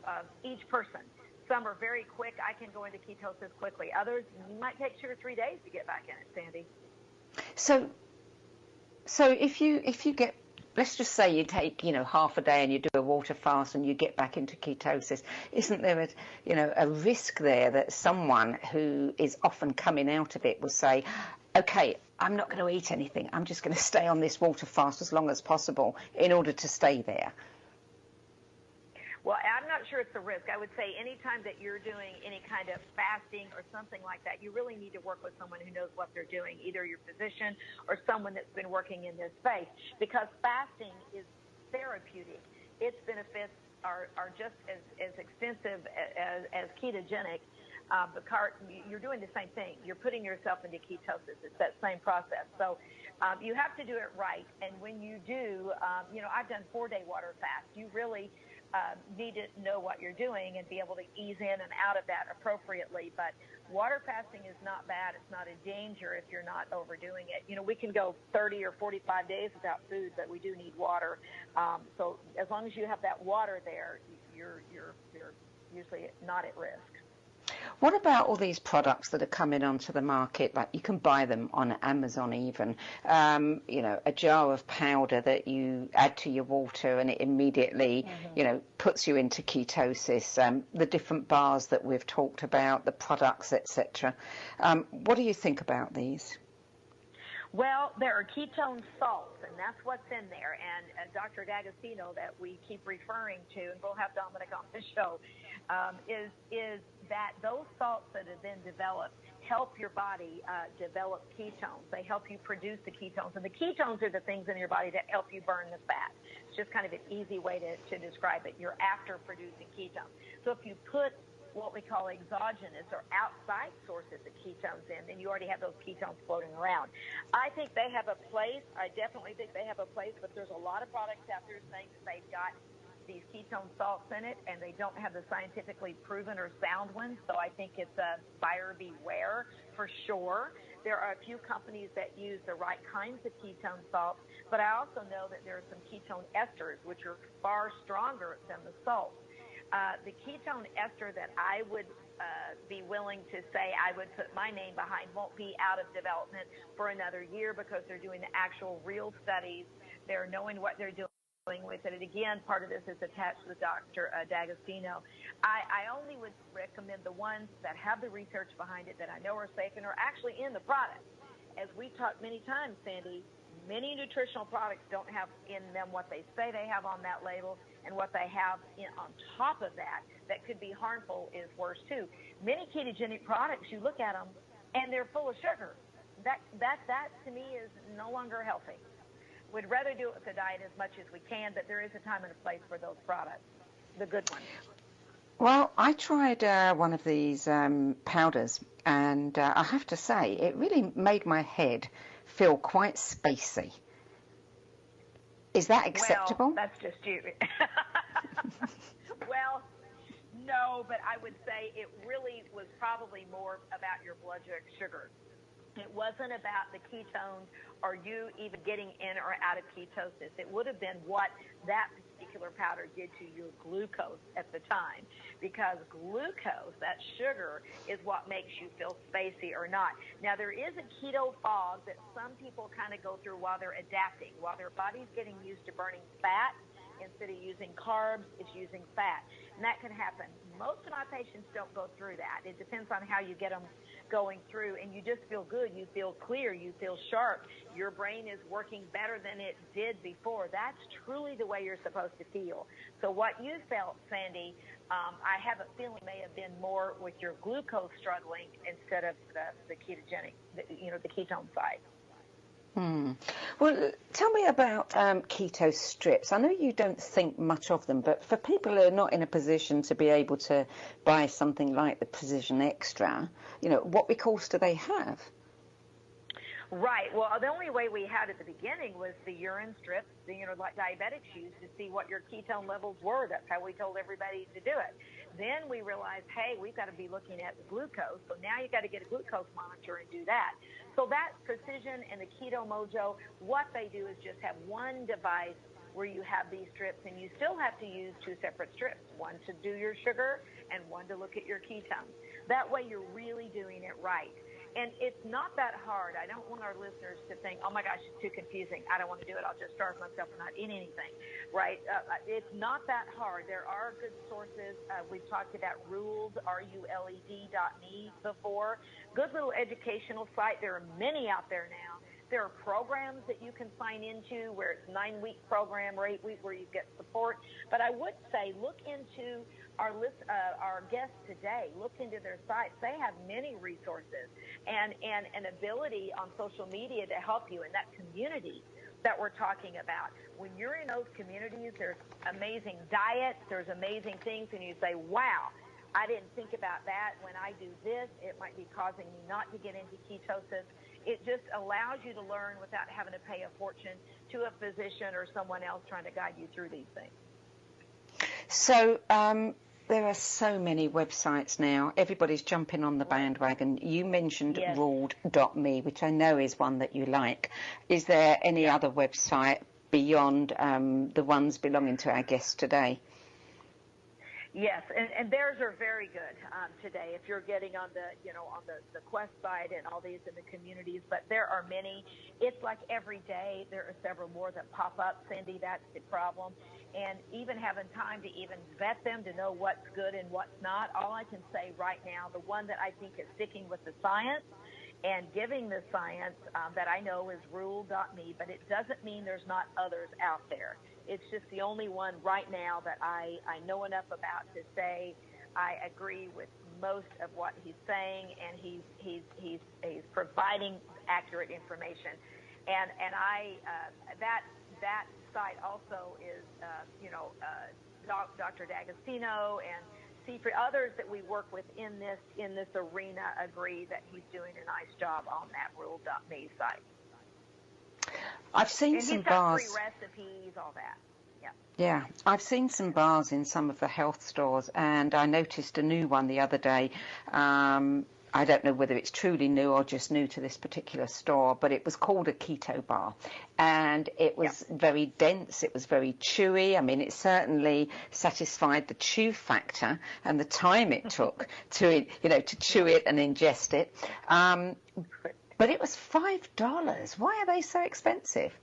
Of each person. Some are very quick. I can go into ketosis quickly. Others might take 2 or 3 days to get back in it, Sandie. So if you get, let's just say you take, half a day and you do a water fast and you get back into ketosis, isn't there a risk there that someone who is often coming out of it will say, okay, I'm not going to eat anything. I'm just going to stay on this water fast as long as possible in order to stay there? Well, I'm not sure it's a risk. I would say anytime that you're doing any kind of fasting or something like that, you really need to work with someone who knows what they're doing, either your physician or someone that's been working in this space, because fasting is therapeutic. Its benefits are just as extensive as ketogenic. You're doing the same thing. You're putting yourself into ketosis. It's that same process. So you have to do it right. And when you do, I've done 4-day water fast. You really need to know what you're doing and be able to ease in and out of that appropriately. But water fasting is not bad. It's not a danger if you're not overdoing it. We can go 30 or 45 days without food, but we do need water. So as long as you have that water there, you're usually not at risk. What about all these products that are coming onto the market? Like you can buy them on Amazon even. A jar of powder that you add to your water and it immediately, puts you into ketosis. The different bars that we've talked about, the products, etc. What do you think about these? Well, there are ketone salts, and that's what's in there. And Dr. D'Agostino, that we keep referring to, and we'll have Dominic on the show, is that those salts that have been developed help your body develop ketones. They help you produce the ketones. And the ketones are the things in your body that help you burn the fat. It's just kind of an easy way to describe it. You're after producing ketones. So if you put what we call exogenous or outside sources of ketones in, then you already have those ketones floating around. I think they have a place. I definitely think they have a place, but there's a lot of products out there saying that they've got these ketone salts in it, and they don't have the scientifically proven or sound ones. So I think it's a buyer beware for sure. There are a few companies that use the right kinds of ketone salts, but I also know that there are some ketone esters, which are far stronger than the salts. The ketone ester that I would be willing to say I would put my name behind won't be out of development for another year because they're doing the actual real studies. They're knowing what they're doing with it. And again, part of this is attached to Dr. D'Agostino. I only would recommend the ones that have the research behind it that I know are safe and are actually in the product. As we talked many times, Sandy, many nutritional products don't have in them what they say they have on that label, and what they have on top of that could be harmful is worse too. Many ketogenic products, you look at them and they're full of sugar. That to me is no longer healthy. We'd rather do it with the diet as much as we can, but there is a time and a place for those products, the good ones. Well, I tried one of these powders, and I have to say, it really made my head feel quite spacey. Is that acceptable? Well, that's just you. Well, no, but I would say it really was probably more about your blood sugar. It wasn't about the ketones or you even getting in or out of ketosis. It would have been what that particular powder did to your glucose at the time, because glucose, that sugar, is what makes you feel spacey or not. Now, there is a keto fog that some people kind of go through while they're adapting, while their body's getting used to burning fat. Instead of using carbs, it's using fat. And that can happen. Most of my patients don't go through that. It depends on how you get them going through, and you just feel good. You feel clear. You feel sharp. Your brain is working better than it did before. That's truly the way you're supposed to feel. So what you felt, Sandy, I have a feeling may have been more with your glucose struggling instead of the ketogenic, the ketone side. Well, tell me about keto strips. I know you don't think much of them, but for people who are not in a position to be able to buy something like the Precision Extra, what recourse do they have? Right. Well, the only way we had at the beginning was the urine strips, like diabetics use to see what your ketone levels were. That's how we told everybody to do it. Then we realized, hey, we've got to be looking at the glucose. So now you've got to get a glucose monitor and do that. So that Precision and the Keto Mojo, what they do is just have one device where you have these strips, and you still have to use two separate strips, one to do your sugar and one to look at your ketones. That way you're really doing it right. And it's not that hard. I don't want our listeners to think, oh, my gosh, it's too confusing. I don't want to do it. I'll just starve myself and not eat anything, right? It's not that hard. There are good sources. We've talked about Ruled, RULED.me before. Good little educational site. There are many out there now. There are programs that you can sign into where it's 9-week program or 8-week where you get support. But I would say look into our guests today. Look into their sites. They have many resources and an ability on social media to help you in that community that we're talking about. When you're in those communities, there's amazing diets, there's amazing things, and you say, wow, I didn't think about that. When I do this, it might be causing me not to get into ketosis. It just allows you to learn without having to pay a fortune to a physician or someone else trying to guide you through these things. So there are so many websites now. Everybody's jumping on the bandwagon. You mentioned ruled.me, which I know is one that you like. Is there any other website beyond the ones belonging to our guests today? Yes, and theirs are very good today. If you're getting on the, on the Quest side and all these in the communities, but there are many. It's like every day there are several more that pop up, Cindy. That's the problem. And even having time to even vet them to know what's good and what's not. All I can say right now, the one that I think is sticking with the science and giving the science that I know is rule.me, but it doesn't mean there's not others out there. It's just the only one right now that I know enough about to say I agree with most of what he's saying, and he's providing accurate information. And I that site also is Dr. D'Agostino and others that we work with in this arena agree that he's doing a nice job on that rule.me site. I've seen some bars. Free recipes, all that. Yeah, I've seen some bars in some of the health stores, and I noticed a new one the other day. I don't know whether it's truly new or just new to this particular store, but it was called a keto bar, and it was very dense. It was very chewy. I mean, it certainly satisfied the chew factor and the time it took to chew it and ingest it. But it was $5. Why are they so expensive?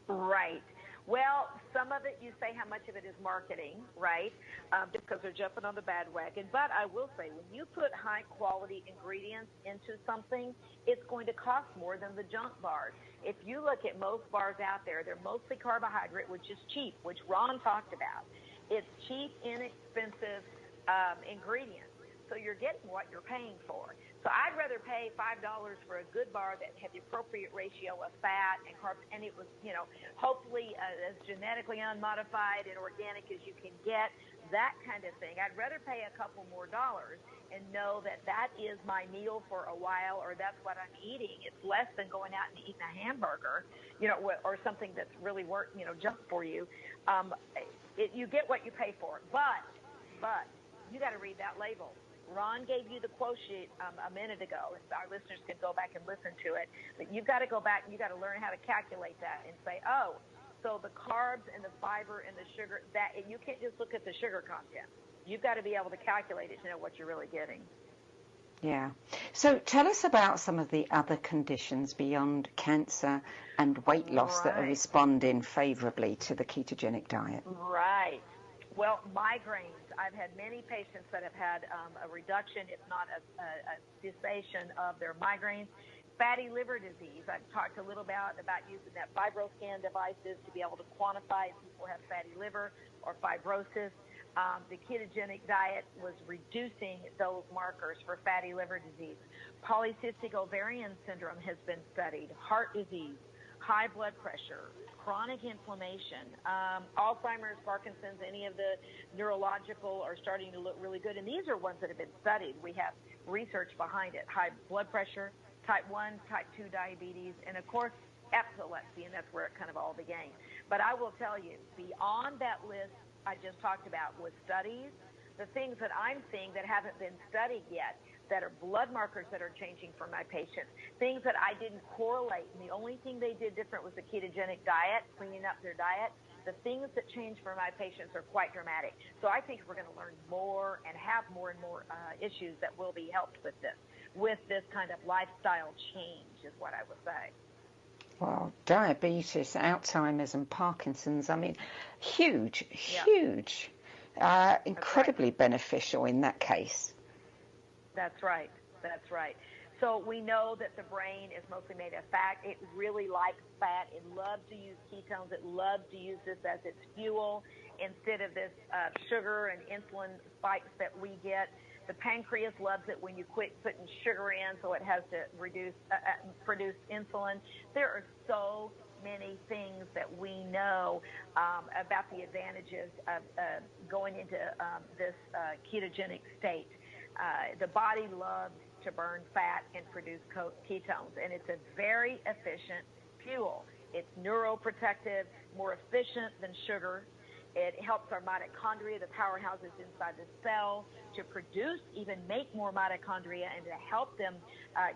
Right. Well, some of it, you say how much of it is marketing, right? Because they're jumping on the bandwagon. But I will say, when you put high-quality ingredients into something, it's going to cost more than the junk bars. If you look at most bars out there, they're mostly carbohydrate, which is cheap, which Ron talked about. It's cheap, inexpensive ingredients. So you're getting what you're paying for. So I'd rather pay $5 for a good bar that had the appropriate ratio of fat and carbs, and it was, hopefully as genetically unmodified and organic as you can get, that kind of thing. I'd rather pay a couple more dollars and know that that is my meal for a while, or that's what I'm eating. It's less than going out and eating a hamburger, or something that's really junk for you. You get what you pay for, but you got to read that label. Ron gave you the quote sheet a minute ago, and our listeners can go back and listen to it. But you've got to go back and you've got to learn how to calculate that and say, oh, so the carbs and the fiber and the sugar, that you can't just look at the sugar content. You've got to be able to calculate it to know what you're really getting. Yeah. So tell us about some of the other conditions beyond cancer and weight loss that are responding favorably to the ketogenic diet. Right. Well, migraines. I've had many patients that have had a reduction, if not a cessation of their migraines. Fatty liver disease. I've talked a little about using that FibroScan devices to be able to quantify if people have fatty liver or fibrosis. The ketogenic diet was reducing those markers for fatty liver disease. Polycystic ovarian syndrome has been studied. Heart disease, high blood pressure, chronic inflammation, Alzheimer's, Parkinson's, any of the neurological are starting to look really good. And these are ones that have been studied. We have research behind it. High blood pressure, type 1, type 2 diabetes, and, of course, epilepsy, and that's where it kind of all began. But I will tell you, beyond that list I just talked about with studies, the things that I'm seeing that haven't been studied yet, that are blood markers that are changing for my patients, things that I didn't correlate. And the only thing they did different was the ketogenic diet, cleaning up their diet. The things that change for my patients are quite dramatic. So I think we're going to learn more and have more and more issues that will be helped with this kind of lifestyle change is what I would say. Well, diabetes, Alzheimer's and Parkinson's, I mean, huge, incredibly beneficial in that case. That's right. That's right. So we know that the brain is mostly made of fat. It really likes fat. It loves to use ketones. It loves to use this as its fuel instead of this sugar and insulin spikes that we get. The pancreas loves it when you quit putting sugar in, so it has to produce insulin. There are so many things that we know about the advantages of going into this ketogenic state. The body loves to burn fat and produce ketones, and it's a very efficient fuel. It's neuroprotective, more efficient than sugar. It helps our mitochondria, the powerhouses inside the cell, to produce, even make more mitochondria and to help them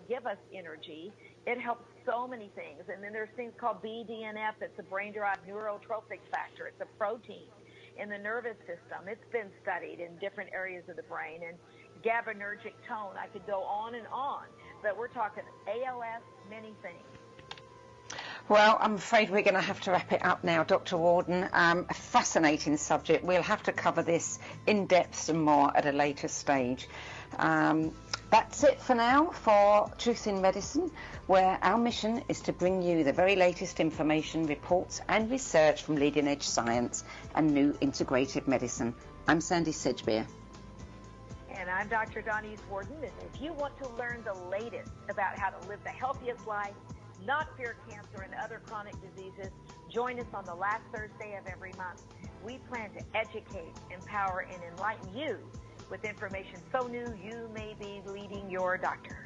give us energy. It helps so many things. And then there's things called BDNF. It's a brain-derived neurotrophic factor. It's a protein in the nervous system. It's been studied in different areas of the brain. And GABAergic tone. I could go on and on, but we're talking ALS, many things. Well, I'm afraid we're going to have to wrap it up now, Dr. Worden. A fascinating subject. We'll have to cover this in depth some more at a later stage. That's it for now for Truth in Medicine, where our mission is to bring you the very latest information, reports and research from leading edge science and new integrative medicine. I'm Sandie Sedgbeer. And I'm Dr. Donise Worden, and if you want to learn the latest about how to live the healthiest life, not fear cancer and other chronic diseases, join us on the last Thursday of every month. We plan to educate, empower, and enlighten you with information so new you may be leading your doctor.